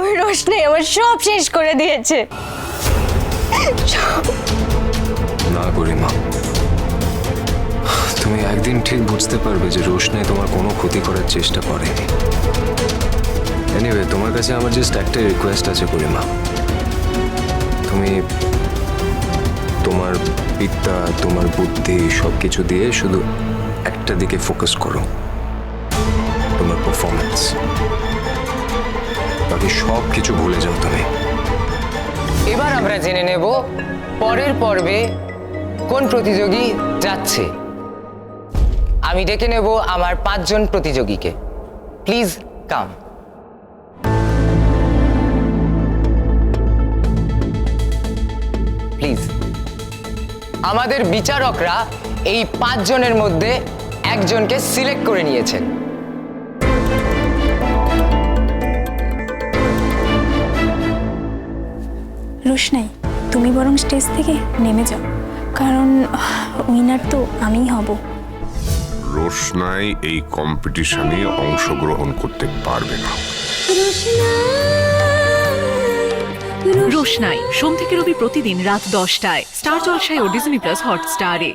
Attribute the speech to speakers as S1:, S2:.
S1: ওই রোশনি আমার সব শেষ করে দিয়েছে।
S2: না গরিমা, তুমি একদিন ঠিক বুঝতে পারবে যে রোশনি তোমার কোনো ক্ষতি করার চেষ্টা করেনি। এনিওয়ে, তোমার কাছে আমার জাস্ট একটা রিকোয়েস্ট আছে গরিমা, তুমি তোমার বিদ্যা, তোমার বুদ্ধি সবকিছু দিয়ে শুধু একটা দিকে ফোকাস করো, তোমার পারফরমেন্স। বাকি সব কিছু ভুলে যাও তুমি।
S3: এবার আমরা জেনে নেব পরের পর্বে কোন প্রতিযোগী যাচ্ছে। আমি ডেকে নেব আমার 5 জন প্রতিযোগীকে। Please come. প্লিজ, আমাদের বিচারকরা এই 5 জনের মধ্যে একজনকে সিলেক্ট করে নিয়েছেন।
S4: রোশনাই, তুমি বরং স্টেজ থেকে নেমে যাও, কারণ উইনার তো আমিই হব।
S5: রোশনাই এই কম্পিটিশনে অংশগ্রহণ করতে পারবে না।
S6: রোশনাই সোম থেকে রবি প্রতিদিন রাত 10টায় স্টার জলসায় ও ডিজনি প্লাস হটস্টারে।